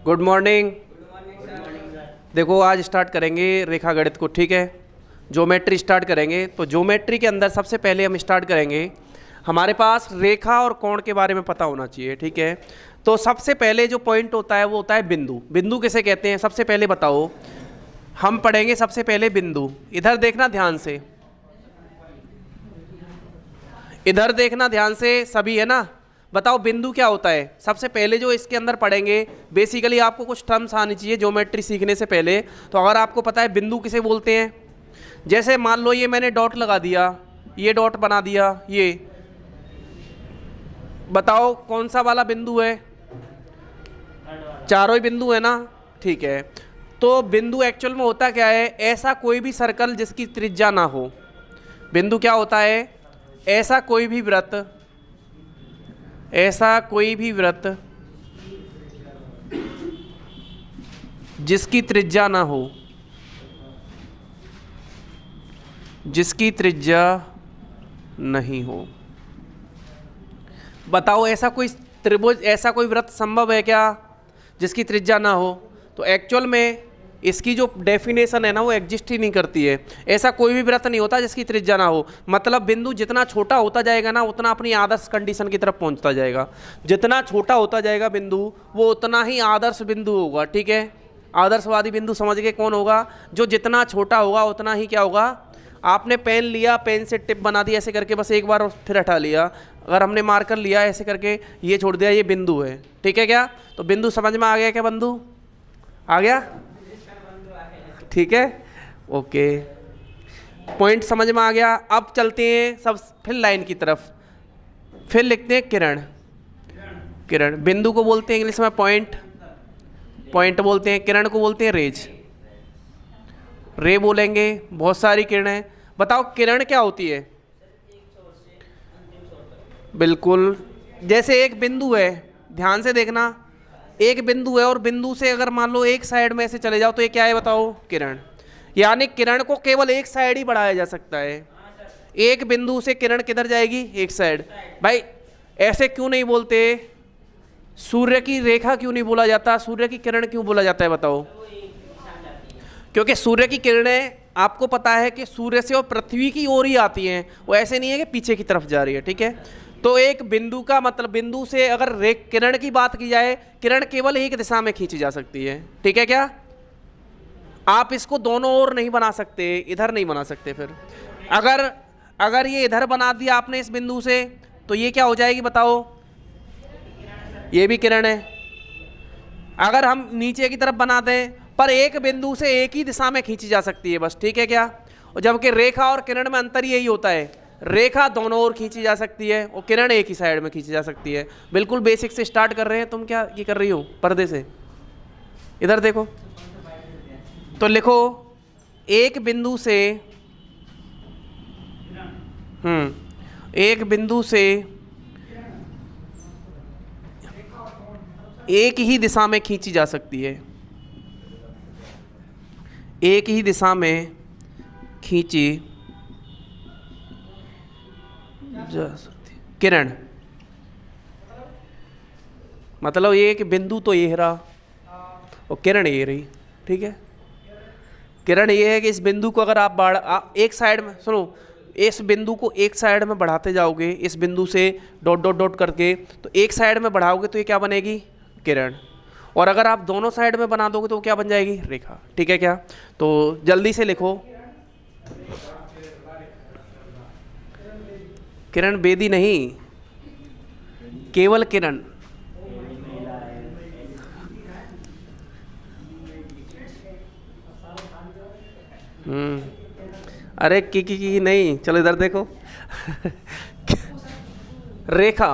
Good morning. देखो आज start करेंगे रेखा गणित को, ठीक है। ज्योमेट्री स्टार्ट करेंगे। तो ज्योमेट्री के अंदर सबसे पहले हम स्टार्ट करेंगे, हमारे पास रेखा और कोण के बारे में पता होना चाहिए, ठीक है। तो सबसे पहले जो पॉइंट होता है वो होता है बिंदु। बिंदु किसे कहते हैं सबसे पहले बताओ। हम पढ़ेंगे सबसे पहले बिंदु। इधर देखना ध्यान से, इधर देखना ध्यान से, सभी है ना। बताओ बिंदु क्या होता है। सबसे पहले जो इसके अंदर पढ़ेंगे, बेसिकली आपको कुछ टर्म्स आनी चाहिए ज्योमेट्री सीखने से पहले। तो अगर आपको पता है बिंदु किसे बोलते हैं, जैसे मान लो ये मैंने डॉट लगा दिया, ये डॉट बना दिया, ये बताओ कौन सा वाला बिंदु है। चारों ही बिंदु है ना, ठीक है। तो बिंदु एक्चुअल में होता क्या है, ऐसा कोई भी सर्कल जिसकी त्रिज्या ना हो। बिंदु क्या होता है, ऐसा कोई भी वृत्त, ऐसा कोई भी वृत्त जिसकी त्रिज्या ना हो, जिसकी त्रिज्या नहीं हो। बताओ ऐसा कोई त्रिभुज, ऐसा कोई वृत्त संभव है क्या जिसकी त्रिज्या ना हो। तो एक्चुअल में इसकी जो डेफिनेशन है ना वो एग्जिस्ट ही नहीं करती है। ऐसा कोई भी वृत्त नहीं होता जिसकी त्रिज्या ना हो। मतलब बिंदु जितना छोटा होता जाएगा ना उतना अपनी आदर्श कंडीशन की तरफ पहुंचता जाएगा। जितना छोटा होता जाएगा बिंदु वो उतना ही आदर्श बिंदु होगा, ठीक है। आदर्शवादी बिंदु समझ के कौन होगा, जो जितना छोटा होगा उतना ही क्या होगा। आपने पेन लिया, पेन से टिप बना दी ऐसे करके, बस एक बार और फिर हटा लिया। अगर हमने मार्कर लिया ऐसे करके ये छोड़ दिया, ये बिंदु है, ठीक है क्या। तो बिंदु समझ में आ गया क्या, बंधु आ गया, ठीक है, ओके। पॉइंट समझ में आ गया। अब चलते हैं सब फिर लाइन की तरफ, फिर लिखते हैं किरण। किरण बिंदु को बोलते हैं इंग्लिश में पॉइंट, पॉइंट बोलते हैं। किरण को बोलते हैं रेज, रे बोलेंगे। बहुत सारी किरणें। बताओ किरण क्या होती है। बिल्कुल, जैसे एक बिंदु है, ध्यान से देखना, एक बिंदु है और बिंदु से अगर मान लो एक साइड में ऐसे चले जाओ तो ये क्या है बताओ, किरण। यानी किरण को केवल एक साइड ही बढ़ाया जा सकता है। एक बिंदु से किरण किधर जाएगी, एक साइड। भाई ऐसे क्यों नहीं बोलते, सूर्य की रेखा क्यों नहीं बोला जाता, सूर्य की किरण क्यों बोला जाता है बताओ। क्योंकि सूर्य की किरणें आपको पता है कि सूर्य से और पृथ्वी की ओर ही आती हैं, वो ऐसे नहीं है कि पीछे की तरफ जा रही है, ठीक है। तो एक बिंदु का मतलब, बिंदु से अगर किरण की बात की जाए, किरण केवल एक दिशा में खींची जा सकती है, ठीक है क्या। आप इसको दोनों ओर नहीं बना सकते, इधर नहीं बना सकते। फिर अगर ये इधर बना दिया आपने इस बिंदु से, तो ये क्या हो जाएगी बताओ, ये भी किरण है। अगर हम नीचे की तरफ बना दें, पर एक बिंदु से एक ही दिशा में खींची जा सकती है बस, ठीक है क्या। और जबकि रेखा और किरण में अंतर यही होता है, रेखा दोनों ओर खींची जा सकती है और किरण एक ही साइड में खींची जा सकती है। बिल्कुल बेसिक से स्टार्ट कर रहे हैं। तुम क्या ये कर रही हो पर्दे से, इधर देखो। तो लिखो एक बिंदु से, एक बिंदु से एक ही दिशा में खींची जा सकती है, एक ही दिशा में खींची जा सकती किरण। मतलब ये कि बिंदु तो ये रहा और किरण ये रही, ठीक है। किरण ये है कि इस बिंदु को अगर आप एक साइड में, सुनो, इस बिंदु को एक साइड में बढ़ाते जाओगे, इस बिंदु से डॉट डॉट डॉट करके, तो एक साइड में बढ़ाओगे तो ये क्या बनेगी, किरण। और अगर आप दोनों साइड में बना दोगे तो क्या बन जाएगी, रेखा, ठीक है क्या। तो जल्दी से लिखो, किरण बेदी नहीं, केवल किरण। अरे की नहीं, चलो इधर देखो। रेखा,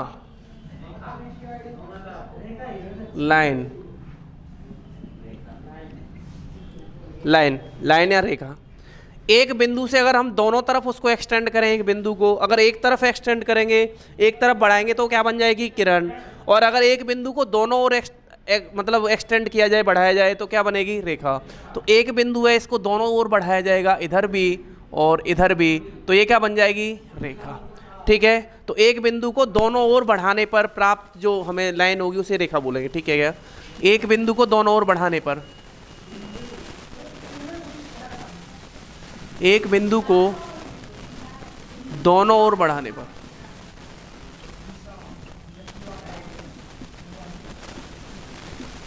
लाइन, लाइन, लाइन या रेखा। एक बिंदु से अगर हम दोनों तरफ उसको एक्सटेंड करें, एक बिंदु को अगर एक तरफ एक्सटेंड करेंगे, एक तरफ बढ़ाएंगे तो क्या बन जाएगी, किरण। और अगर एक बिंदु को दोनों ओर मतलब एक्सटेंड किया जाए, बढ़ाया जाए तो क्या बनेगी, रेखा। तो एक बिंदु है, इसको दोनों ओर बढ़ाया जाएगा, इधर भी और इधर भी, तो ये क्या बन जाएगी, रेखा। ठीक है, तो एक बिंदु को दोनों ओर बढ़ाने पर प्राप्त जो हमें लाइन होगी उसे रेखा बोलेंगे। ठीक है क्या, एक बिंदु को दोनों ओर बढ़ाने पर, एक बिंदु को दोनों ओर बढ़ाने पर।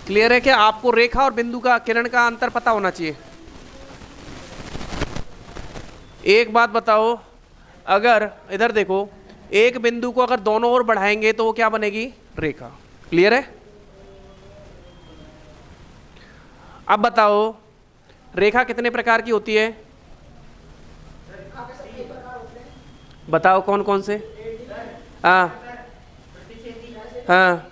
क्लियर है क्या? आपको रेखा और बिंदु का, किरण का अंतर पता होना चाहिए। एक बात बताओ, अगर इधर देखो, एक बिंदु को अगर दोनों ओर बढ़ाएंगे तो वो क्या बनेगी? रेखा। क्लियर है? अब बताओ रेखा कितने प्रकार की होती है? बताओ कौन कौन से? हाँ हाँ,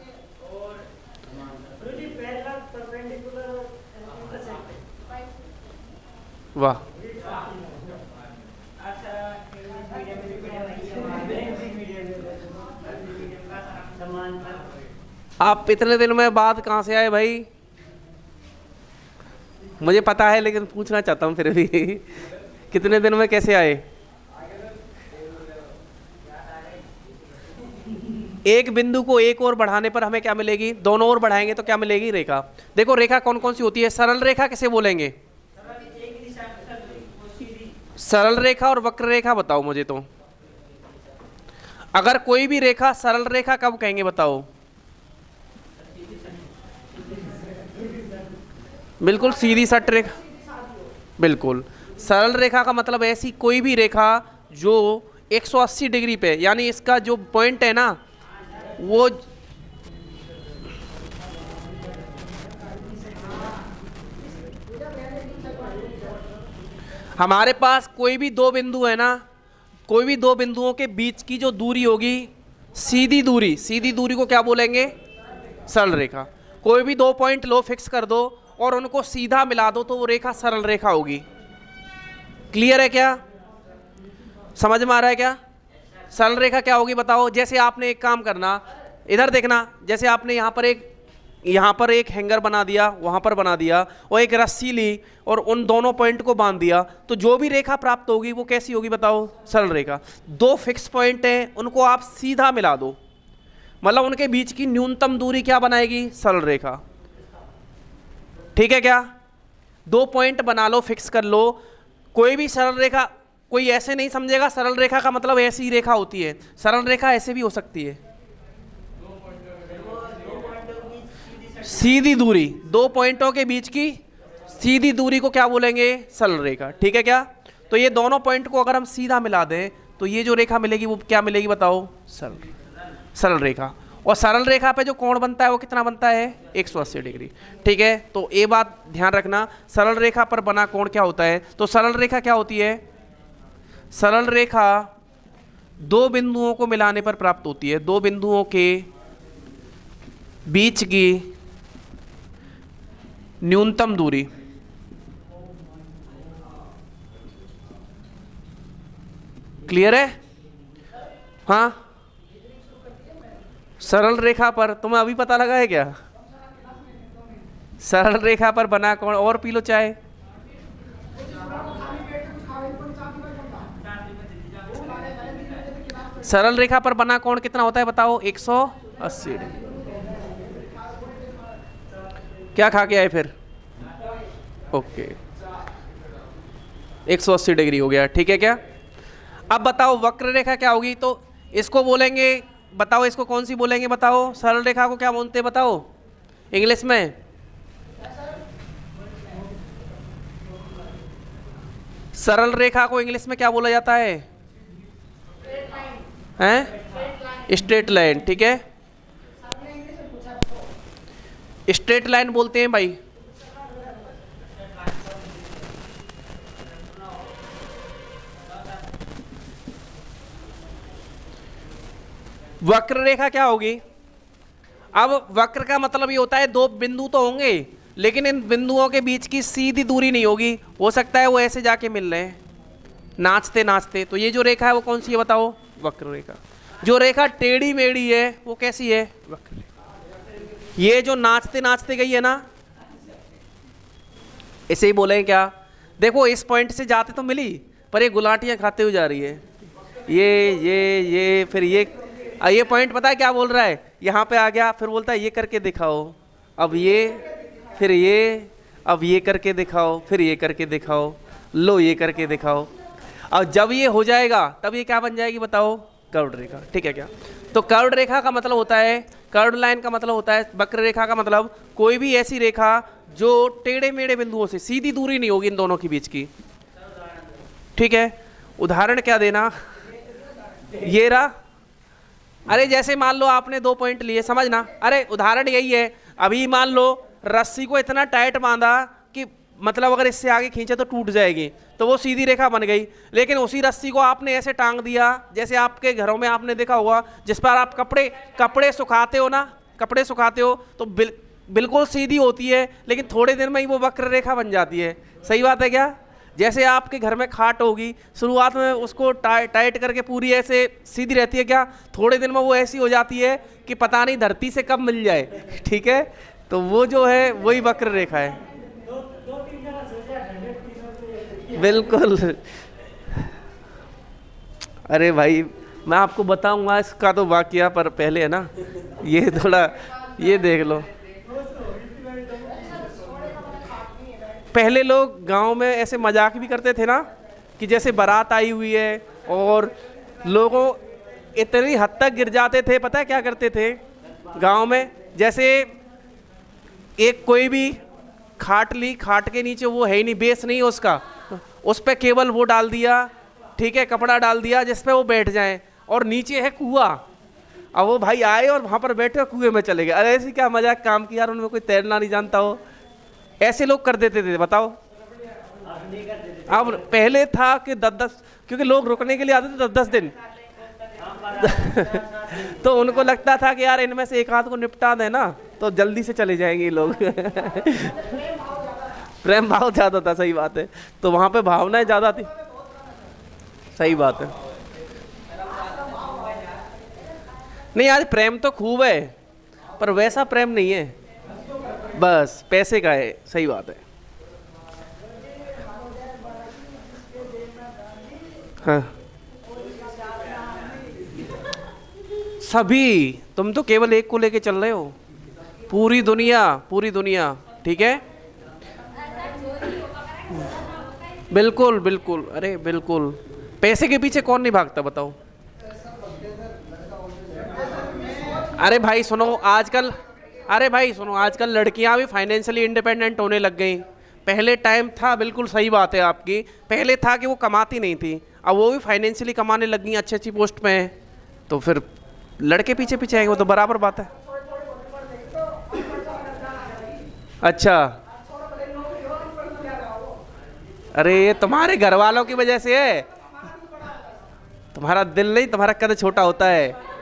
वाह, आप इतने दिन में बाद कहाँ से आए भाई? मुझे पता है लेकिन पूछना चाहता हूँ फिर भी कितने दिन में कैसे आए? एक बिंदु को एक ओर बढ़ाने पर हमें क्या मिलेगी? दोनों ओर बढ़ाएंगे तो क्या मिलेगी? रेखा। देखो रेखा कौन कौन सी होती है? सरल रेखा किसे बोलेंगे? सरल रेखा और वक्र रेखा बताओ मुझे। तो अगर कोई भी रेखा सरल रेखा कब कहेंगे बताओ? बिल्कुल सीधी सट रेखा, बिल्कुल। सरल रेखा का मतलब ऐसी कोई भी रेखा जो 180 डिग्री पे, यानी इसका जो पॉइंट है ना वो हमारे पास कोई भी दो बिंदु है ना, कोई भी दो बिंदुओं के बीच की जो दूरी होगी, सीधी दूरी, सीधी दूरी को क्या बोलेंगे? सरल रेखा। कोई भी दो पॉइंट लो, फिक्स कर दो और उनको सीधा मिला दो तो वो रेखा सरल रेखा होगी। क्लियर है क्या? समझ में आ रहा है क्या? सरल रेखा क्या होगी बताओ? जैसे आपने एक काम करना, इधर देखना, जैसे आपने यहाँ पर एक हैंगर बना दिया, वहाँ पर बना दिया और एक रस्सी ली और उन दोनों पॉइंट को बांध दिया, तो जो भी रेखा प्राप्त होगी वो कैसी होगी बताओ? सरल रेखा। दो फिक्स पॉइंट हैं, उनको आप सीधा मिला दो, मतलब उनके बीच की न्यूनतम दूरी क्या बनाएगी? सरल रेखा। ठीक है क्या? दो पॉइंट बना लो, फिक्स कर लो। कोई भी सरल रेखा, कोई ऐसे नहीं समझेगा सरल रेखा का मतलब ऐसी रेखा होती है। सरल रेखा ऐसे भी हो सकती है। सीधी दूरी, दो पॉइंटों के बीच की सीधी दूरी को क्या बोलेंगे? सरल रेखा। ठीक है क्या? तो ये दोनों पॉइंट को अगर हम सीधा मिला दें तो ये जो रेखा मिलेगी वो क्या मिलेगी बताओ? सरल रेखा। और सरल रेखा पे जो कोण बनता है वो कितना बनता है? 180 डिग्री। ठीक है, तो ये बात ध्यान रखना, सरल रेखा पर बना कोण क्या होता है? तो सरल रेखा क्या होती है? सरल रेखा दो बिंदुओं को मिलाने पर प्राप्त होती है, दो बिंदुओं के बीच की न्यूनतम दूरी। क्लियर है? हाँ, सरल रेखा पर तुम्हें अभी पता लगा है क्या? सरल रेखा पर बना कोण, और पी लो चाय। सरल रेखा पर बना कोण कितना होता है बताओ? 180 डिग्री। क्या खा के आए फिर? ओके, 180 डिग्री हो गया। ठीक है क्या? अब बताओ वक्र रेखा क्या होगी? तो इसको बोलेंगे, बताओ इसको कौन सी बोलेंगे बताओ? सरल रेखा को क्या बोलते हैं बताओ इंग्लिश में? सरल रेखा को इंग्लिश में क्या बोला जाता है? हैं? Straight line. ठीक है, स्ट्रेट लाइन बोलते हैं भाई। वक्र रेखा क्या होगी? अब वक्र का मतलब ये होता है दो बिंदु तो होंगे लेकिन इन बिंदुओं के बीच की सीधी दूरी नहीं होगी, हो सकता है वो ऐसे जाके मिल रहे हैं नाचते नाचते। तो ये जो रेखा है वो कौन सी है बताओ? वक्र रेखा। जो रेखा टेढ़ी मेढ़ी है वो कैसी है? वक्र रेखा। ये जो नाचते नाचते गई है ना, इसे ही बोले क्या? देखो इस पॉइंट से जाते तो मिली पर ये गुलाटियां खाते हुए जा रही है, ये फिर ये पॉइंट पता है क्या बोल रहा है? यहाँ पे आ गया, फिर बोलता है ये करके दिखाओ, अब ये, फिर ये, अब ये करके दिखाओ, फिर ये करके दिखाओ, लो ये करके दिखाओ। और जब ये हो जाएगा तब ये क्या बन जाएगी बताओ? कर्व्ड रेखा। ठीक है क्या? तो कर्व्ड रेखा का मतलब होता है, कर्व्ड लाइन का मतलब होता है, वक्र रेखा का मतलब कोई भी ऐसी रेखा जो टेढ़े मेढ़े बिंदुओं से, सीधी दूरी नहीं होगी इन दोनों के बीच की। ठीक है, उदाहरण क्या देना? ये रहा। अरे जैसे मान लो आपने 2 पॉइंट लिए, समझना। अरे उदाहरण यही है, अभी मान लो रस्सी को इतना टाइट बांधा कि मतलब अगर इससे आगे खींचे तो टूट जाएगी, तो वो सीधी रेखा बन गई। लेकिन उसी रस्सी को आपने ऐसे टांग दिया, जैसे आपके घरों में आपने देखा होगा जिस पर आप कपड़े सुखाते हो ना, कपड़े सुखाते हो तो बिल्कुल सीधी होती है, लेकिन थोड़े दिन में ही वो वक्र रेखा बन जाती है। सही बात है क्या? जैसे आपके घर में खाट होगी, शुरुआत में उसको टाइट करके पूरी ऐसे सीधी रहती है क्या, थोड़े दिन में वो ऐसी हो जाती है कि पता नहीं धरती से कब मिल जाए। ठीक है, तो वो जो है वही वक्र रेखा है। बिल्कुल। अरे भाई मैं आपको बताऊंगा इसका तो वाकया, पर पहले है ना ये थोड़ा ये देख लो। पहले लोग गांव में ऐसे मजाक भी करते थे ना कि जैसे बारात आई हुई है और लोगों इतनी हद तक गिर जाते थे, पता है क्या करते थे गांव में? जैसे एक कोई भी खाट ली, खाट के नीचे वो है ही नहीं, बेस नहीं है उसका, उस पे केवल वो डाल दिया, ठीक है, कपड़ा डाल दिया जिस पे वो बैठ जाए, और नीचे है कुआं। अब वो भाई आए और वहां पर बैठे और कुएं में चले गए। अरे ऐसी क्या मजाक काम किया, उनमें कोई तैरना नहीं जानता हो, ऐसे लोग कर देते थे। बताओ, अब पहले था कि 10-10, क्योंकि लोग रुकने के लिए आते थे 10-10 दिन तो उनको लगता था कि यार इनमें से एक आध को निपटा देना तो जल्दी से चले जाएंगे लोग प्रेम भाव ज्यादा था। सही बात है, तो वहां पे भावनाएं ज्यादा थी। सही बात है। नहीं, आज प्रेम तो खूब है, पर वैसा प्रेम नहीं है, बस पैसे का है। सही बात है। हाँ, सभी, तुम तो केवल एक को लेके चल रहे हो, पूरी दुनिया। ठीक है, बिल्कुल बिल्कुल। अरे बिल्कुल, पैसे के पीछे कौन नहीं भागता बताओ? अरे भाई सुनो, आजकल लड़कियां भी फाइनेंशियली इंडिपेंडेंट होने लग गई। पहले टाइम था, बिल्कुल सही बात है आपकी, पहले था कि वो कमाती नहीं थी, अब वो भी फाइनेंशियली कमाने लग गई, अच्छी अच्छी पोस्ट पे हैं, तो फिर लड़के पीछे पीछे आएंगे, वो तो बराबर बात है। अच्छा, अरे ये तुम्हारे घर वालों की वजह से है, तुम्हारा दिल नहीं, तुम्हारा कद छोटा होता है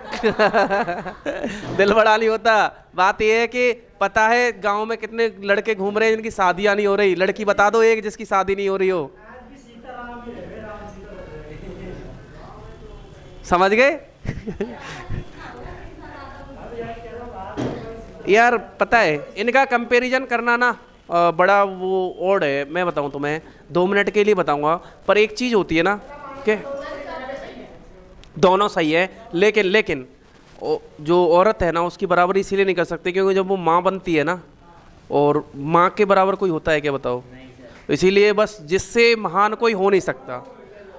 दिल बड़ा नहीं होता। बात यह है कि पता है गांव में कितने लड़के घूम रहे हैं जिनकी शादियां नहीं हो रही, लड़की बता दो एक जिसकी शादी नहीं हो रही हो। समझ गए यार पता है इनका कंपैरिजन करना ना बड़ा वो ओड है। मैं बताऊं तुम्हें, 2 मिनट के लिए बताऊंगा, पर एक चीज होती है ना कि दोनों सही है, लेकिन जो औरत है ना उसकी बराबरी इसीलिए नहीं कर सकते क्योंकि जब वो माँ बनती है ना, और माँ के बराबर कोई होता है क्या बताओ? तो इसीलिए बस जिससे महान कोई हो नहीं सकता,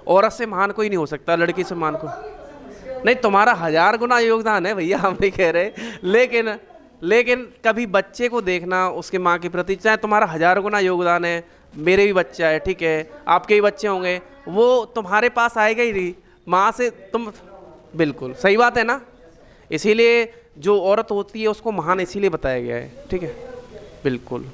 औरत से महान कोई नहीं हो सकता, लड़की से महान कोई नहीं। तुम्हारा 1000 गुना योगदान है भैया, हम नहीं कह रहे, लेकिन कभी बच्चे को देखना उसके माँ के प्रति, चाहे तुम्हारा 1000 गुना योगदान है, मेरे भी बच्चा है, ठीक है, आपके भी बच्चे होंगे, वो तुम्हारे पास आएगा ही नहीं माँ से तुम। बिल्कुल सही बात है ना, इसीलिए जो औरत होती है उसको महान इसीलिए बताया गया है, ठीक है, बिल्कुल।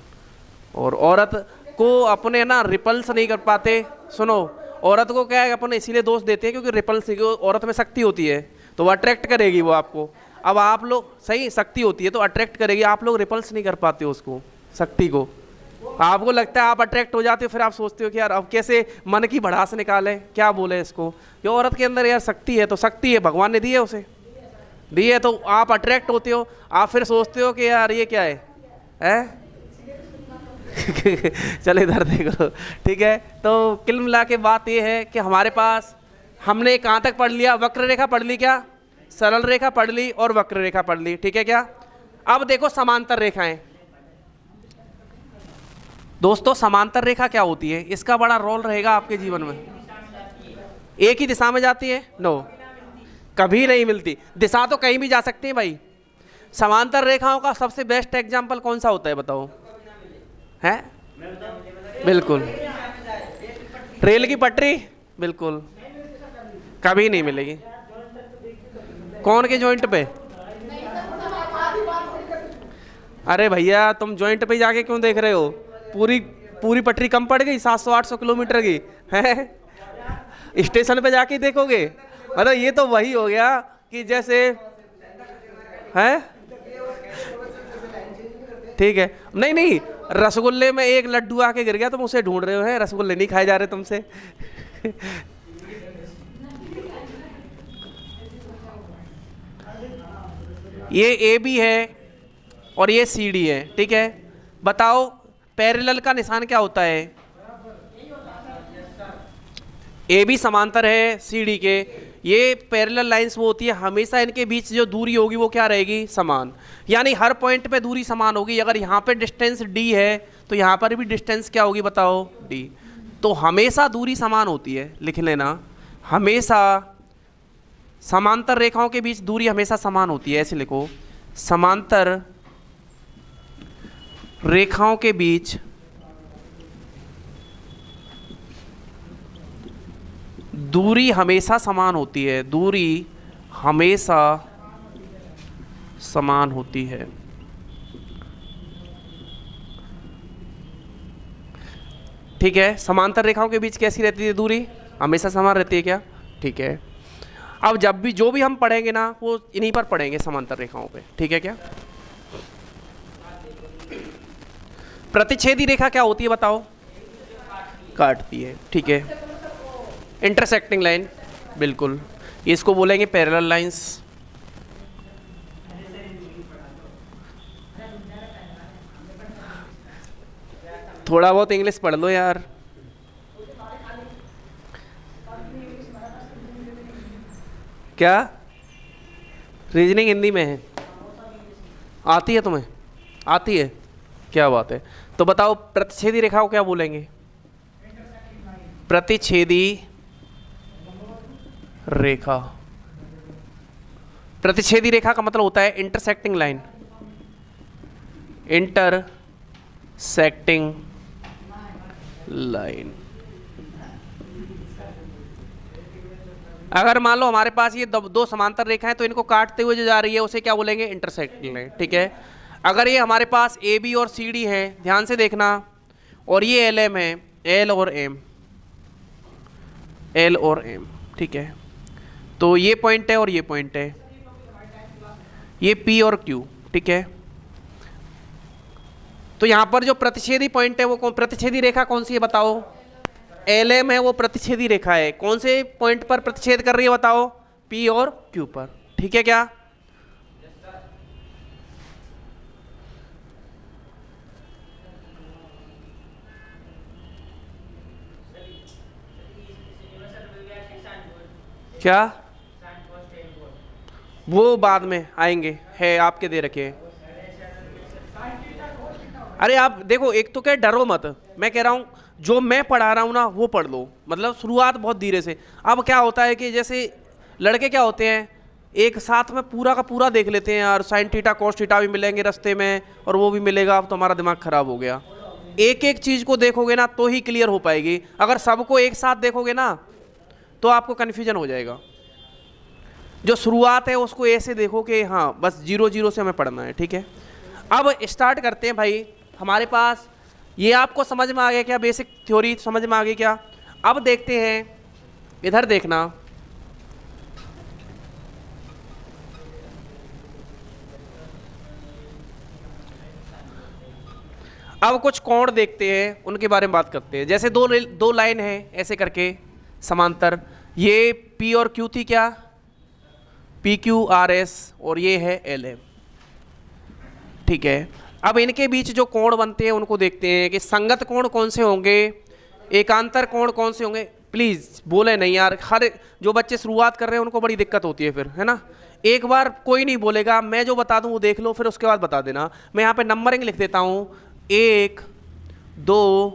और औरत को अपने ना रिपल्स नहीं कर पाते। सुनो, औरत को क्या है अपने इसीलिए दोष देते हैं क्योंकि रिपल्स, औरत में शक्ति होती है तो वो अट्रैक्ट करेगी वो आपको। अब आप लोग, सही शक्ति होती है तो अट्रैक्ट करेगी, आप लोग रिपल्स नहीं कर पाते हो उसको, शक्ति को। आपको लगता है आप अट्रैक्ट हो जाते हो, फिर आप सोचते हो कि यार अब कैसे मन की भड़ास निकाले, क्या बोले इसको। जो औरत के अंदर यार शक्ति है तो शक्ति है, भगवान ने दी है, उसे दी है, तो आप अट्रैक्ट होते हो, आप फिर सोचते हो कि यार ये क्या है? चलो इधर देखो, ठीक है। तो कुल मिला के बात ये है कि हमारे पास, हमने कहाँ तक पढ़ लिया? वक्र रेखा पढ़ ली, क्या सरल रेखा पढ़ ली और वक्र रेखा पढ़ ली, ठीक है क्या? अब देखो समांतर रेखाएं, दोस्तों समांतर रेखा क्या होती है, इसका बड़ा रोल रहेगा आपके जीवन में। एक ही दिशा में जाती है? नो, कभी नहीं मिलती। दिशा तो कहीं भी जा सकती है भाई। समांतर रेखाओं का सबसे बेस्ट एग्जाम्पल कौन सा होता है बताओ? है बिल्कुल, रेल की पटरी, बिल्कुल कभी नहीं मिलेगी। कौन के जॉइंट पे? अरे भैया तुम जॉइंट पे जाके क्यों देख रहे हो? पूरी पूरी पटरी कम पड़ गई 700-800 किलोमीटर की है। स्टेशन पे जाके देखोगे, मतलब ये तो वही हो गया कि जैसे है। ठीक है, नहीं नहीं, रसगुल्ले में एक लड्डू आके गिर गया, तुम उसे ढूंढ रहे हो, हैं रसगुल्ले नहीं खाए जा रहे तुमसे। ये ए बी है और ये सी डी है, ठीक है। बताओ पैरेलल का निशान क्या होता है? ए बी समांतर है सी डी के, ये पैरेलल लाइंस वो होती है, हमेशा इनके बीच जो दूरी होगी वो क्या रहेगी? समान। यानी हर पॉइंट पे दूरी समान होगी। अगर यहाँ पे डिस्टेंस डी है तो यहाँ पर भी डिस्टेंस क्या होगी बताओ? डी। तो हमेशा दूरी समान होती है, लिख लेना, हमेशा समांतर रेखाओं के बीच दूरी हमेशा समान होती है। ऐसे लिखो, समांतर रेखाओं के बीच दूरी हमेशा समान होती है, दूरी हमेशा समान होती है। ठीक है, समांतर रेखाओं के बीच कैसी रहती है दूरी? हमेशा समान रहती है क्या? ठीक है। अब जब भी जो भी हम पढ़ेंगे ना वो इन्हीं पर पढ़ेंगे, समांतर रेखाओं पे, ठीक है क्या? प्रतिच्छेदी रेखा क्या होती है बताओ? काटती है, ठीक है। इंटरसेक्टिंग लाइन, बिल्कुल, इसको बोलेंगे पैरेलल लाइंस। थोड़ा बहुत इंग्लिश पढ़ लो यार। क्या रीजनिंग हिंदी में है? आती है तुम्हें? आती है, क्या बात है। तो बताओ प्रतिच्छेदी रेखा को क्या बोलेंगे? प्रतिच्छेदी रेखा। प्रतिच्छेदी रेखा का मतलब होता है इंटरसेक्टिंग लाइन, इंटरसेक्टिंग लाइन। अगर मान लो हमारे पास ये दो समांतर रेखाएं तो इनको काटते हुए जो जा रही है उसे क्या बोलेंगे? इंटरसेक्टिंग लाइन, ठीक है। अगर ये हमारे पास ए बी और सी डी है, ध्यान से देखना, और ये एल एम है, एल और एम, एल और एम, ठीक है। तो ये पॉइंट है और ये पॉइंट है, ये पी और क्यू, ठीक है। तो यहां पर जो प्रतिच्छेदी पॉइंट है वो प्रतिच्छेदी रेखा कौन सी है बताओ? एल एम है, वो प्रतिच्छेदी रेखा है। कौन से पॉइंट पर प्रतिच्छेद कर रही है बताओ? पी और क्यू पर, ठीक है क्या? क्या वो बाद में आएंगे, है आपके दे रखे हैं। अरे आप देखो, एक तो क्या डरो मत, मैं कह रहा हूं जो मैं पढ़ा रहा हूं ना वो पढ़ लो, मतलब शुरुआत बहुत धीरे से। अब क्या होता है कि जैसे लड़के क्या होते हैं, एक साथ में पूरा का पूरा देख लेते हैं यार, साइन थीटा कॉस थीटा भी मिलेंगे रास्ते में और वो भी मिलेगा, अब तो हमारा दिमाग खराब हो गया। एक एक चीज को देखोगे ना तो ही क्लियर हो पाएगी। अगर सबको एक साथ देखोगे ना तो आपको कन्फ्यूजन हो जाएगा। जो शुरुआत है उसको ऐसे देखो कि हाँ बस 0-0 से हमें पढ़ना है, ठीक है। अब स्टार्ट करते हैं भाई। हमारे पास ये आपको समझ में आ गया क्या? बेसिक थ्योरी समझ में आ गई क्या? अब देखते हैं, इधर देखना, अब कुछ कोण देखते हैं, उनके बारे में बात करते हैं। जैसे दो लाइन है ऐसे करके समांतर, ये पी और क्यू थी क्या? पी क्यू आर एस, और ये है एल एम, ठीक है। अब इनके बीच जो कोण बनते हैं उनको देखते हैं कि संगत कोण कौन से होंगे, एकांतर कोण कौन से होंगे। प्लीज बोले नहीं यार, हर जो बच्चे शुरुआत कर रहे हैं उनको बड़ी दिक्कत होती है फिर, है ना। एक बार कोई नहीं बोलेगा, मैं जो बता दूं वो देख लो, फिर उसके बाद बता देना। मैं यहाँ पे नंबरिंग लिख देता हूँ, 1 2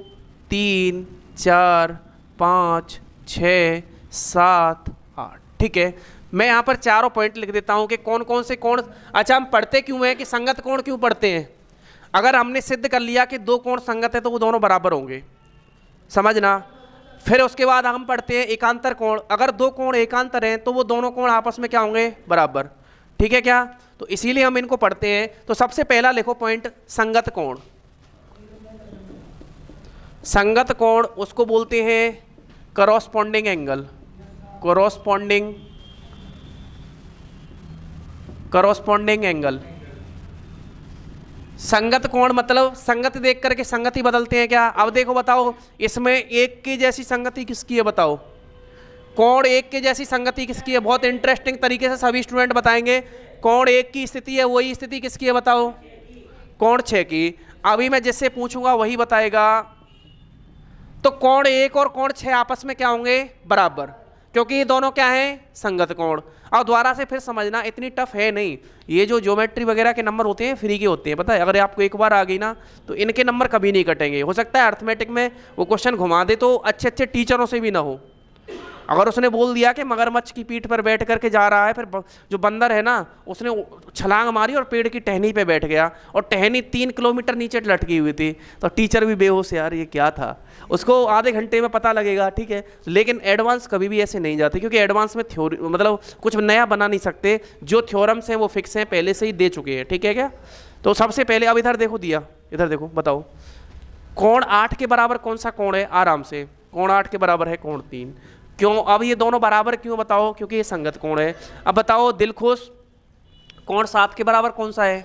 3 4 5 6 7 8। ठीक है, मैं यहाँ पर चारों पॉइंट लिख देता हूँ कि कौन कौन से कोण। अच्छा, हम पढ़ते क्यों हैं कि संगत कोण क्यों पढ़ते हैं? अगर हमने सिद्ध कर लिया कि दो कोण संगत है तो वो दोनों बराबर होंगे, समझना। फिर उसके बाद हम पढ़ते हैं एकांतर कोण। अगर दो कोण एकांतर हैं तो वो दोनों कोण आपस में क्या होंगे? बराबर। ठीक है क्या? तो इसीलिए हम इनको पढ़ते हैं। तो सबसे पहला लिखो पॉइंट, संगत कोण। संगत कोण उसको बोलते हैं करॉस्पॉन्डिंग एंगल। करॉस्पॉन्डिंग एंगल। संगत कोण मतलब संगति देख करके संगति बदलते हैं क्या? अब देखो बताओ, इसमें एक की जैसी संगति किसकी है बताओ? कोण एक के जैसी संगति किसकी है? बहुत इंटरेस्टिंग तरीके से सभी स्टूडेंट बताएंगे। कोण एक की स्थिति है, वही स्थिति किसकी है बताओ? कोण 6 की। अभी मैं जिससे पूछूंगा वही बताएगा। तो कोण 1 और कोण 6 आपस में क्या होंगे? बराबर, क्योंकि ये दोनों क्या हैं? संगत कोण। और दोबारा से फिर समझना, इतनी टफ है नहीं। ये जो ज्योमेट्री वगैरह के नंबर होते हैं फ्री के होते हैं, पता है। अगर आपको एक बार आ गई ना तो इनके नंबर कभी नहीं कटेंगे। हो सकता है अर्थमेटिक में वो क्वेश्चन घुमा दे तो अच्छे अच्छे टीचरों से भी ना हो। अगर उसने बोल दिया कि मगरमच्छ की पीठ पर बैठ करके जा रहा है, फिर जो बंदर है ना उसने छलांग मारी और पेड़ की टहनी पे बैठ गया और टहनी 3 किलोमीटर नीचे लटकी हुई थी, तो टीचर भी बेहोश, यार ये क्या था। उसको आधे घंटे में पता लगेगा, ठीक है। लेकिन एडवांस कभी भी ऐसे नहीं जाते, क्योंकि एडवांस में थ्योरी मतलब कुछ नया बना नहीं सकते। जो थ्योरम्स हैं वो फिक्स हैं, पहले से ही दे चुके हैं, ठीक है क्या। तो सबसे पहले अब इधर देखो दिया, इधर देखो, बताओ कोण 8 के बराबर कौन सा कोण है? आराम से, कोण 8 के बराबर है कोण 3। क्यों? अब ये दोनों बराबर क्यों बताओ? क्योंकि ये संगत कोण है। अब बताओ दिल खुश, कोण 7 के बराबर कौन सा है?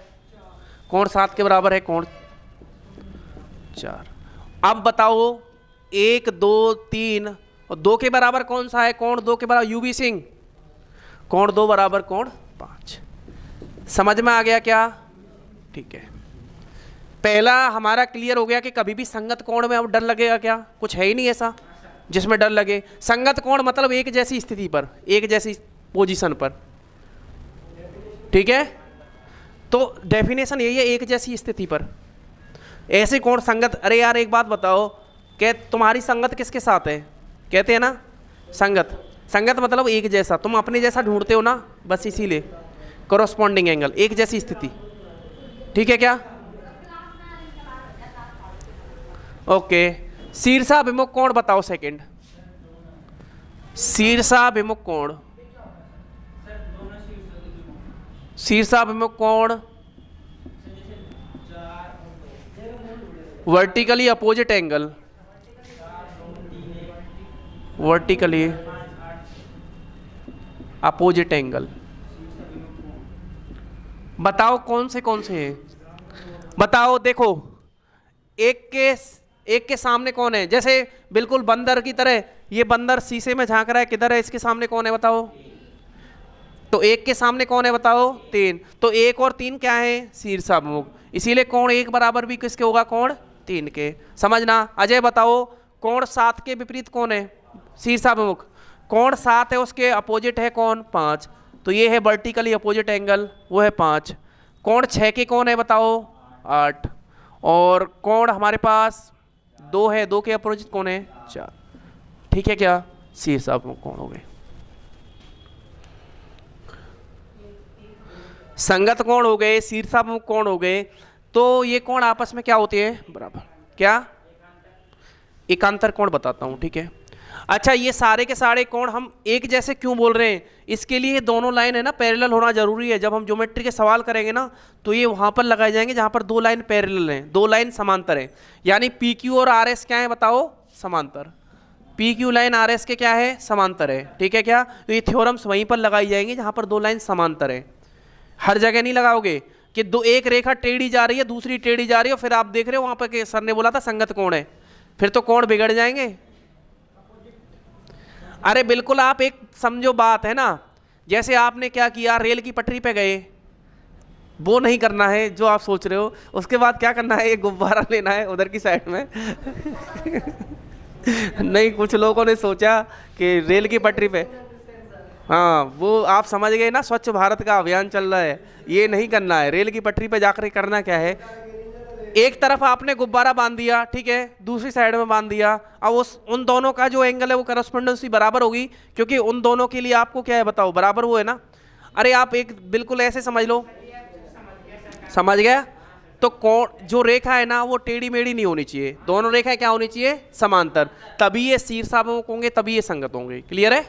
कोण 7 के बराबर है कोण 4। अब बताओ 1 2 3 और 2 के बराबर कौन सा है? कोण 2 के बराबर यूवी सिंह, कोण 2 बराबर कोण 5। समझ में आ गया क्या? ठीक है, पहला हमारा क्लियर हो गया कि कभी भी संगत कोण में अब डर लगेगा क्या? कुछ है ही नहीं ऐसा जिसमें डर लगे। संगत कोण मतलब एक जैसी स्थिति पर, एक जैसी पोजीशन पर, ठीक है। तो डेफिनेशन यही है, एक जैसी स्थिति पर ऐसे कोण संगत। अरे यार एक बात बताओ, क्या तुम्हारी संगत किसके साथ है? कहते हैं ना संगत, संगत मतलब एक जैसा, तुम अपने जैसा ढूंढते हो ना, बस इसीलिए कॉरस्पॉन्डिंग एंगल, एक जैसी स्थिति, ठीक है क्या? ओके, शीर्षाभिमुख कोण बताओ सेकंड। शीर्षाभिमुख कोण, शीर्षाभिमुख कोण vertically opposite angle, vertically opposite angle. बताओ कौन से हैं? बताओ, देखो एक के सामने कौन है? जैसे बिल्कुल बंदर की तरह, ये बंदर शीशे में झांक रहा है, किधर है? इसके सामने कौन है बताओ? तो एक के सामने कौन है बताओ? 3। तो 1 और 3 क्या है? शीर्षाभिमुख। इसीलिए कोण 1 बराबर भी किसके होगा? कोण 3 के। समझना। अजय बताओ, कोण 7 के विपरीत कौन है? शीर्षाभिमुख। कोण 7 है, उसके अपोजिट है कौन? 5। तो ये है वर्टिकली अपोजिट एंगल, वो है 5। कोण 6 के कौन है बताओ? 8। और कोण हमारे पास 2 है, 2 के अपोजिट कौन है? 4। ठीक है क्या? शीर्षाभिमुख कोण हो गए। संगत कोण हो गए, शीर्षाभिमुख कोण हो गए। तो ये कोण आपस में क्या होते हैं? बराबर। क्या? एकांतर कोण बताता हूं, ठीक है। अच्छा, ये सारे के सारे कोण हम एक जैसे क्यों बोल रहे हैं? इसके लिए दोनों लाइन है ना पैरेलल होना जरूरी है। जब हम ज्योमेट्री के सवाल करेंगे ना तो ये वहां पर लगाए जाएंगे जहां पर 2 लाइन पैरेलल हैं, 2 लाइन समांतर हैं। यानी पी क्यू और आर एस क्या है बताओ? समांतर। P Q line R S के क्या है? समांतर है, ठीक है क्या? तो ये थ्योरम्स वहीं पर लगाई जाएंगी जहां पर 2 लाइन समांतर है। हर जगह नहीं लगाओगे कि एक रेखा टेढ़ी जा रही है, दूसरी टेढ़ी जा रही है, फिर आप देख रहे हो वहां पर सर ने बोला था संगत कोण है, फिर तो कोण बिगड़ जाएंगे। अरे बिल्कुल, आप एक समझो बात है ना, जैसे आपने क्या किया, रेल की पटरी पे गए, वो नहीं करना है जो आप सोच रहे हो। उसके बाद क्या करना है? एक गुब्बारा लेना है उधर की साइड में नहीं, कुछ लोगों ने सोचा कि रेल की पटरी पे, हाँ वो आप समझ गए ना, स्वच्छ भारत का अभियान चल रहा है, ये नहीं करना है। रेल की पटरी पे जाकर करना क्या है? एक तरफ आपने गुब्बारा बांध दिया, ठीक है, दूसरी साइड में बांध दिया। अब उन दोनों का जो एंगल है वो करस्पॉन्डेंसी बराबर होगी, क्योंकि उन दोनों के लिए आपको क्या है बताओ, बराबर वो है ना। अरे आप एक बिल्कुल ऐसे समझ लो, समझ गया। तो कोण जो रेखा है ना वो टेढ़ी मेढ़ी नहीं होनी चाहिए, दोनों रेखाएं क्या होनी चाहिए, समांतर, तभी ये शीर्षाभिमुख होंगे, तभी ये संगत होंगे। क्लियर है।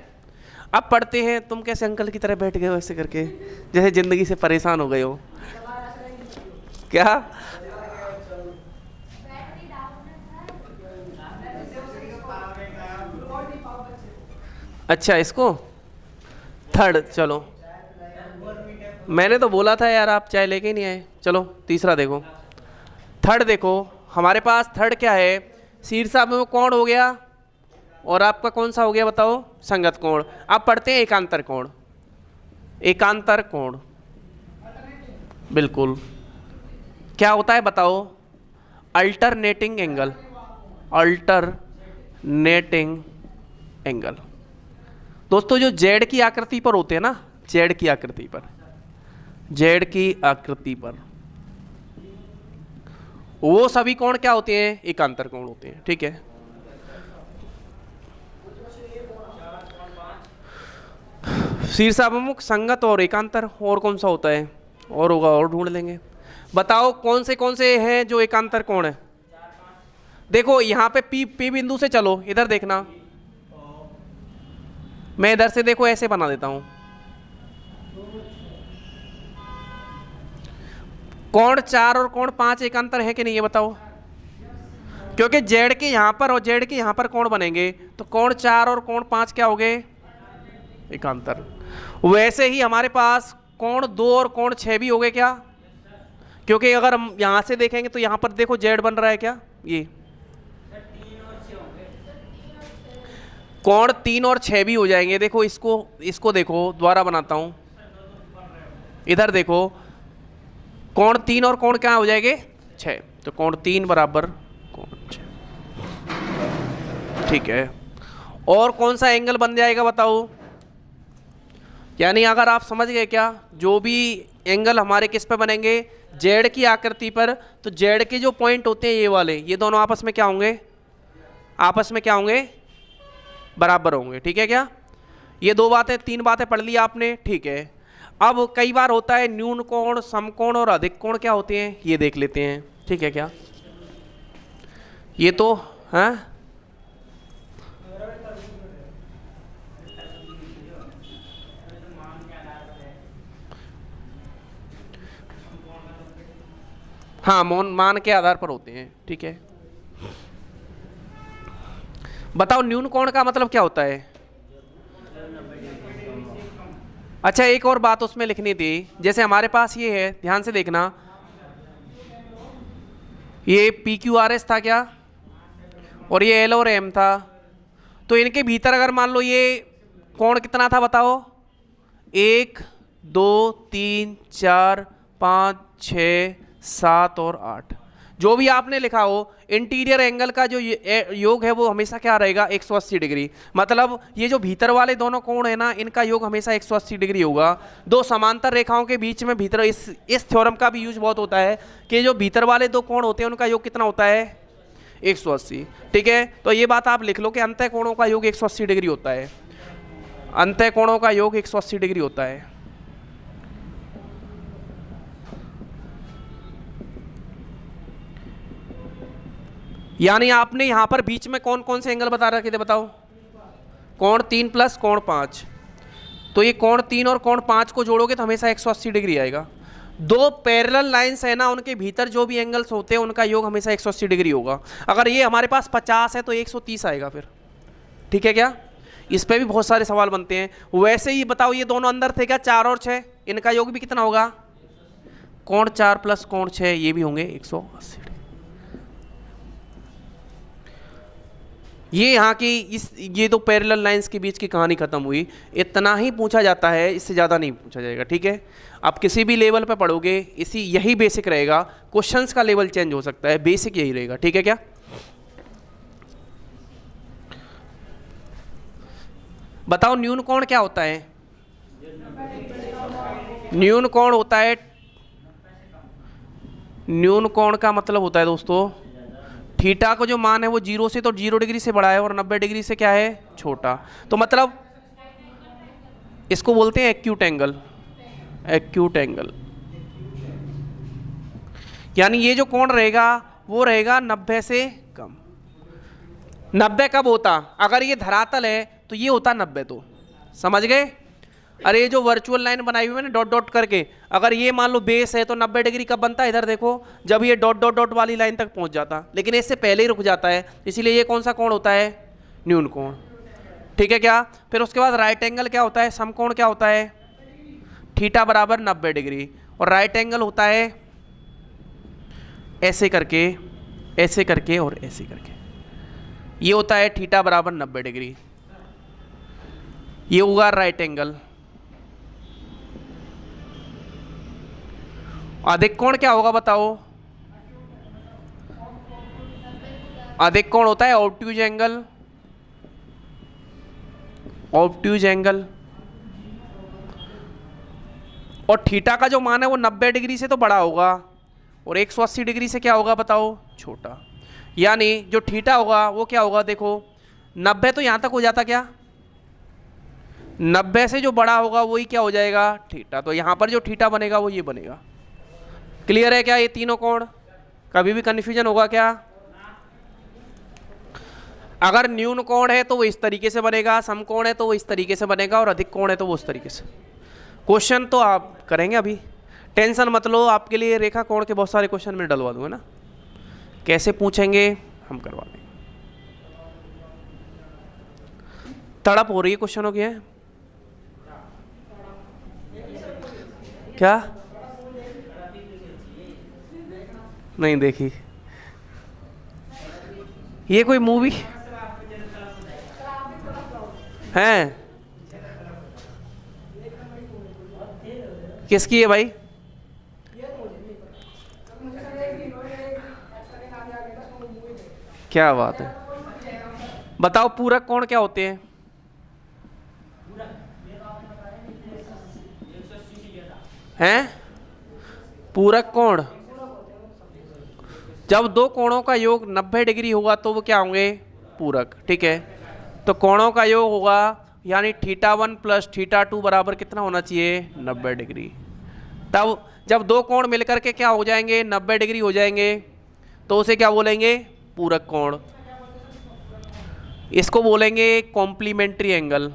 अब पढ़ते हैं। तुम कैसे अंकल की तरह बैठ गए हो ऐसे करके, जैसे जिंदगी से परेशान हो गए हो क्या? अच्छा इसको थर्ड, चलो मैंने तो बोला था यार आप चाय लेके नहीं आए। चलो तीसरा देखो, थर्ड देखो। हमारे पास थर्ड क्या है, शीर्षाभिमुख कोण हो गया, और आपका कौन सा हो गया बताओ, संगत कोण। अब पढ़ते हैं एकांतर कोण। एकांतर कोण बिल्कुल क्या होता है बताओ, अल्टरनेटिंग एंगल। अल्टरनेटिंग एंगल दोस्तों जो जेड की आकृति पर होते हैं ना, जेड की आकृति पर, जेड की आकृति पर वो सभी कोण क्या होते हैं, एकांतर कोण होते हैं। ठीक है। शीर्षाभिमुख, संगत और एकांतर, और कौन सा होता है, और होगा और ढूंढ लेंगे। बताओ कौन से हैं जो एकांतर कोण है। देखो यहाँ पे पी बिंदु से चलो, इधर देखना, मैं इधर से देखो ऐसे बना देता हूं। कोण 4 और कोण 5 एकांतर है कि नहीं ये बताओ, क्योंकि जेड के यहां पर और जेड के यहां पर कोण बनेंगे, तो कोण 4 और कोण 5 क्या हो गए, एकांतर। वैसे ही हमारे पास कोण 2 और कोण 6 भी हो गए क्या, क्योंकि अगर हम यहां से देखेंगे तो यहां पर देखो जेड बन रहा है क्या, ये कोण 3 और 6 भी हो जाएंगे। देखो इसको देखो, दोबारा बनाता हूं, इधर देखो, कोण 3 और कोण क्या हो जाएंगे 6, तो कोण 3 बराबर कोण 6। ठीक है। और कौन सा एंगल बन जाएगा बताओ, यानी अगर आप समझ गए क्या, जो भी एंगल हमारे किस पे बनेंगे, जेड की आकृति पर, तो जेड के जो पॉइंट होते हैं ये वाले, ये दोनों आपस में क्या होंगे, आपस में क्या होंगे, बराबर होंगे। ठीक है क्या, ये 3 बातें पढ़ ली आपने। ठीक है। अब कई बार होता है न्यून कोण, समकोण और अधिक कोण क्या होते हैं ये देख लेते हैं। ठीक है क्या, ये तो हाँ हाँ मान के आधार पर होते हैं। ठीक है। बताओ न्यून कोण का मतलब क्या होता है। अच्छा एक और बात उसमें लिखनी थी, जैसे हमारे पास ये है, ध्यान से देखना, ये PQRS था क्या, और ये L और M था, तो इनके भीतर अगर मान लो ये कोण कितना था बताओ, 1 2 3 4 5 6 7 और 8, जो भी आपने लिखा हो, इंटीरियर एंगल का जो योग है वो हमेशा क्या रहेगा, 180 डिग्री। मतलब ये जो भीतर वाले दोनों कोण है ना, इनका योग हमेशा 180 डिग्री होगा। दो समांतर रेखाओं के बीच में भीतर, इस थ्योरम का भी यूज बहुत होता है कि जो भीतर वाले दो कोण होते हैं उनका योग कितना होता है, 180। ठीक है। तो ये बात आप लिख लो कि अंतः कोणों का योग 180 डिग्री होता है, अंतः कोणों का योग 180 डिग्री होता है। यानी आपने यहां पर बीच में कौन कौन से एंगल बता रखे थे बताओ, कोण 3 प्लस कोण 5, तो ये कोण 3 और कोण 5 को जोड़ोगे तो हमेशा 180 डिग्री आएगा। दो पैरेलल लाइंस है ना, उनके भीतर जो भी एंगल्स होते हैं उनका योग हमेशा 180 डिग्री होगा। अगर ये हमारे पास 50 है तो 130 आएगा फिर। ठीक है क्या, इस पे भी बहुत सारे सवाल बनते हैं। वैसे ही बताओ ये दोनों अंदर थे क्या, 4 और 6, इनका योग भी कितना होगा, कोण 4 प्लस कोण 6, ये भी होंगे 180 डिग्री। ये यहाँ की ये तो पैरेलल लाइंस के बीच की कहानी खत्म हुई। इतना ही पूछा जाता है, इससे ज़्यादा नहीं पूछा जाएगा। ठीक है। आप किसी भी लेवल पे पढ़ोगे यही बेसिक रहेगा, क्वेश्चंस का लेवल चेंज हो सकता है, बेसिक यही रहेगा। ठीक है क्या, बताओ न्यून कोण क्या होता है। न्यून कोण होता है, न्यून कोण का मतलब होता है दोस्तों, थीटा को जो मान है वो 0 से तो 0 डिग्री से बड़ा है और 90 डिग्री से क्या है, छोटा। तो मतलब इसको बोलते हैं एक्यूट एंगल, एक्यूट एंगल। यानी ये जो कोण रहेगा वो रहेगा 90 से कम। 90 कब होता, अगर ये धरातल है तो ये होता 90, तो समझ गए। अरे ये जो वर्चुअल लाइन बनाई हुई है ना डॉट डॉट करके, अगर ये मान लो बेस है तो 90 डिग्री कब बनता है, इधर देखो, जब ये डॉट डॉट डॉट वाली लाइन तक पहुंच जाता, लेकिन इससे पहले ही रुक जाता है, इसीलिए ये कौन सा कोण होता है, न्यून कोण। ठीक है क्या। फिर उसके बाद राइट एंगल क्या होता है, समकोण क्या होता है, थीटा बराबर 90 डिग्री, और राइट एंगल होता है ऐसे करके, ऐसे करके और ऐसे करके, ये होता है थीटा बराबर 90 डिग्री, ये होगा राइट एंगल। अधिक कोण क्या होगा बताओ, अधिक कोण होता है ऑब्ट्यूज एंगल, ऑब्ट्यूज एंगल। और थीटा का जो मान है वो 90 डिग्री से तो बड़ा होगा और 180 डिग्री से क्या होगा बताओ, छोटा। यानी जो थीटा होगा वो क्या होगा, देखो 90 तो यहां तक हो जाता, क्या 90 से जो बड़ा होगा वही क्या हो जाएगा, थीटा। तो यहां पर जो थीटा बनेगा वो ये बनेगा। क्लियर है क्या ये तीनों कोण, कभी भी कंफ्यूजन होगा क्या। अगर न्यून कोण है तो वो इस तरीके से बनेगा, समकोण है तो वो इस तरीके से बनेगा, और अधिक कोण है तो वो उस तरीके से। क्वेश्चन तो आप करेंगे अभी, टेंशन मत लो, आपके लिए रेखा कोण के बहुत सारे क्वेश्चन में डलवा दूंगा ना, कैसे पूछेंगे हम करवा देंगे। तड़प हो रही है क्वेश्चनों की, है क्या, नहीं देखी, ये कोई मूवी है, किसकी है भाई, क्या बात है। बताओ पूरक कोण क्या होते हैं, हैं पूरक कोण, जब दो कोणों का योग 90 डिग्री होगा तो वो क्या होंगे, पूरक। ठीक है, तो कोणों का योग होगा, यानी θ1 प्लस θ2 बराबर कितना होना चाहिए, 90 डिग्री। तब जब दो कोण मिलकर के क्या हो जाएंगे, 90 डिग्री हो जाएंगे, तो उसे क्या बोलेंगे, पूरक कोण। इसको बोलेंगे कॉम्प्लीमेंट्री एंगल।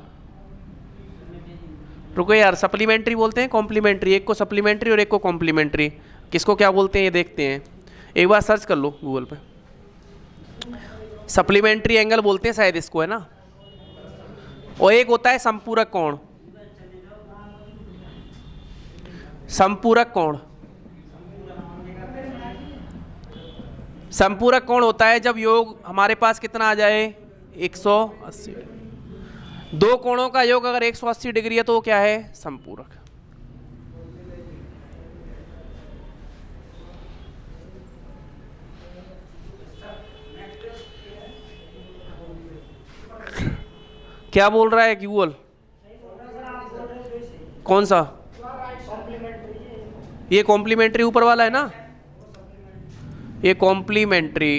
रुको यार, सप्लीमेंट्री बोलते हैं कॉम्प्लीमेंट्री, एक को सप्लीमेंट्री और एक को कॉम्प्लीमेंट्री, किसको क्या बोलते हैं ये देखते हैं, एक बार सर्च कर लो गूगल पे। सप्लीमेंट्री एंगल बोलते हैं शायद इसको, है ना। और एक होता है संपूरक कोण, संपूरक कोण, संपूरक कोण होता है जब योग हमारे पास कितना आ जाए, 180। दो कोणों का योग अगर 180 डिग्री है तो वो क्या है, संपूरक। क्या बोल रहा है गूगल, कौन सा, ये कॉम्प्लीमेंट्री ऊपर वाला है ना, ये कॉम्प्लीमेंट्री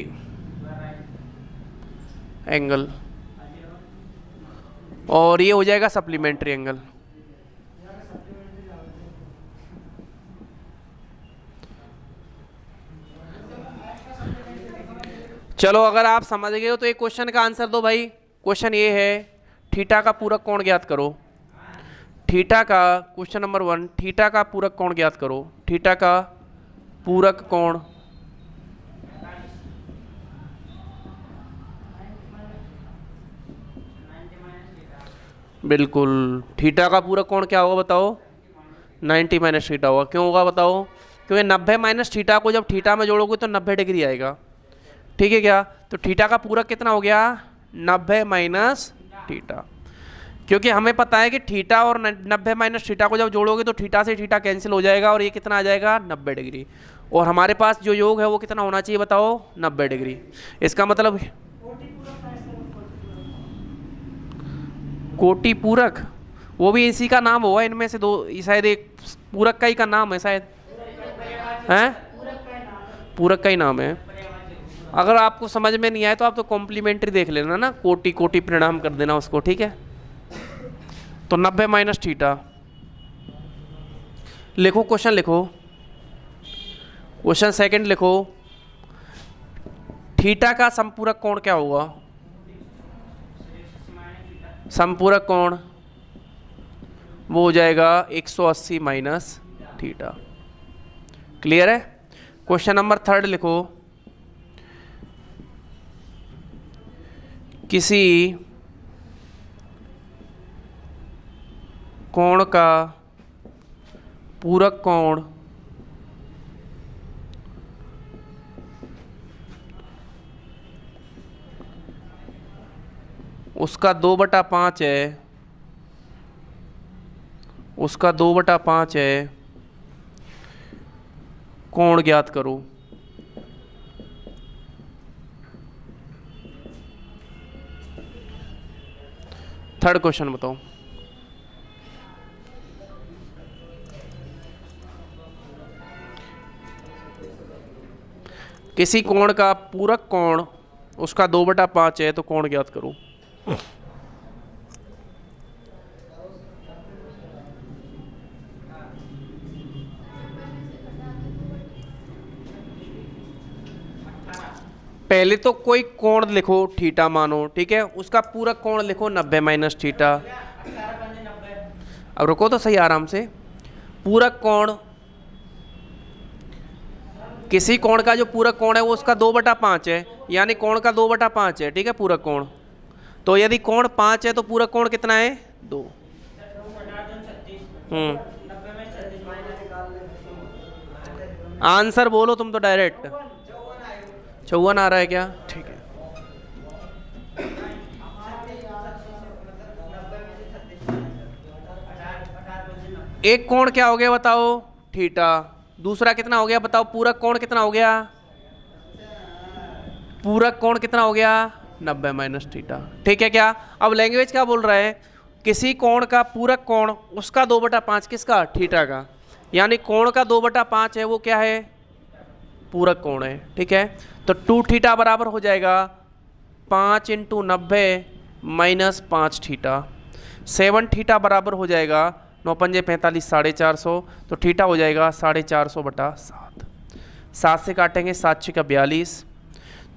एंगल, और ये हो जाएगा सप्लीमेंट्री एंगल। चलो अगर आप समझ गए हो तो एक क्वेश्चन का आंसर दो भाई। क्वेश्चन ये है, थीटा का पूरक कोण ज्ञात करो। थीटा का, क्वेश्चन नंबर 1, थीटा का पूरक कोण ज्ञात करो। थीटा का पूरक कोण, बिल्कुल, थीटा का पूरक कोण क्या होगा बताओ, 90 माइनस थीटा होगा। क्यों होगा बताओ, क्योंकि 90 माइनस थीटा को जब थीटा में जोड़ोगे तो 90 डिग्री आएगा। ठीक है क्या, तो थीटा का पूरक कितना हो गया, 90 माइनस थीटा। क्योंकि हमें पता है कि थीटा और 90 माइनस थीटा को जब जोड़ोगे तो थीटा से थीटा कैंसिल हो जाएगा और ये कितना आ जाएगा, 90 डिग्री। और हमारे पास जो योग है वो कितना होना चाहिए बताओ, 90 डिग्री। इसका मतलब कोटि पूरक, वो भी इसी का नाम होगा इनमें से दो, शायद एक पूरक का ही का नाम है शायद, हैं पूरक का ही नाम है। अगर आपको समझ में नहीं आए तो आप तो कॉम्प्लीमेंट्री देख लेना ना, कोटि कोटि प्रणाम कर देना उसको, ठीक है। तो 90 माइनस थीटा लिखो, क्वेश्चन लिखो, क्वेश्चन सेकंड लिखो। थीटा का समपूरक कोण क्या होगा? समपूरक कोण वो हो जाएगा 180 माइनस थीटा। क्लियर है? क्वेश्चन नंबर थर्ड लिखो। किसी कोण का पूरक कोण उसका 2/5 है, उसका 2/5 है, कोण ज्ञात करो। थर्ड क्वेश्चन बताओ। किसी कोण का पूरक कोण उसका 2/5 है तो कोण ज्ञात करो। पहले तो कोई कोण लिखो थीटा मानो, ठीक है, उसका पूरक कोण लिखो 90 माइनस थीटा। अब रुको तो सही आराम से। पूरक कोण, किसी कोण का जो पूरक कोण है वो उसका 2/5 है, यानी कोण का 2/5 है, ठीक है, पूरक कोण। तो यदि कोण 5 है तो पूरक कोण कितना है? 2। आंसर बोलो तुम तो डायरेक्ट। 54 आ रहा है क्या? ठीक है। एक कोण क्या हो गया बताओ? थीटा। दूसरा कितना हो गया बताओ? पूरक कोण कितना हो गया? पूरक कोण कितना हो गया? 90 माइनस थीटा। ठीक है क्या? अब लैंग्वेज क्या बोल रहा है? किसी कोण का पूरक कोण उसका 2/5 किसका? थीटा का। यानी कोण का 2/5 है वो क्या है? पूरक कोण है। ठीक है, तो 2 थीटा बराबर हो जाएगा 5 × 90 माइनस 5 थीटा। 7 थीटा बराबर हो जाएगा 9 पंजे 45 450, तो थीटा हो जाएगा 450/7। 7 से काटेंगे 7 6 का 42,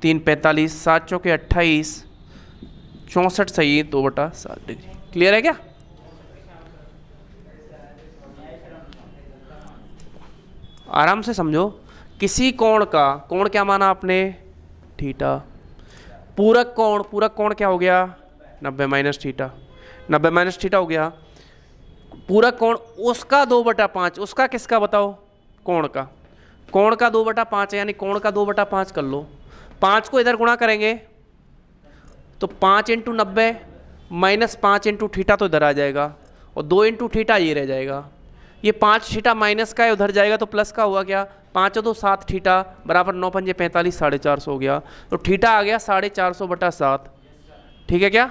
3 45, 7 चौके 28, 64 सही 2/7 डिग्री। क्लियर है क्या? आराम से समझो। किसी कोण का, कोण क्या माना आपने? थीटा। पूरक कोण, पूरक कोण क्या हो गया? 90 माइनस थीटा। 90 माइनस थीटा हो गया। पूरक कोण उसका 2/5, उसका किसका बताओ? कोण का। कोण का 2/5 है, यानी कोण का 2/5 कर लो। 5 को इधर गुणा करेंगे तो 5 × 90 माइनस 5 × थीटा तो इधर आ जाएगा, और 2 × थीटा ये रह जाएगा। ये 5 थीटा माइनस का है, उधर जाएगा तो प्लस का हुआ क्या? 5 × 2 7 थीटा बराबर 9 पंजे 45 450 हो गया, तो थीटा आ गया 450/7। ठीक है क्या?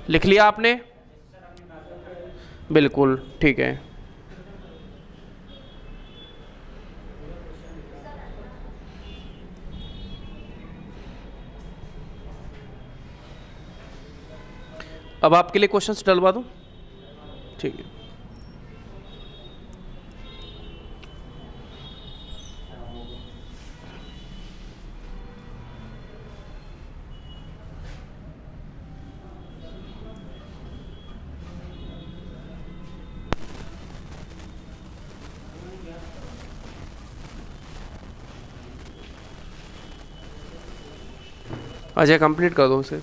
लिख लिया आपने? बिल्कुल ठीक है। अब आपके लिए क्वेश्चंस डलवा दूं? ठीक है। अजय कंप्लीट कर दो उसे।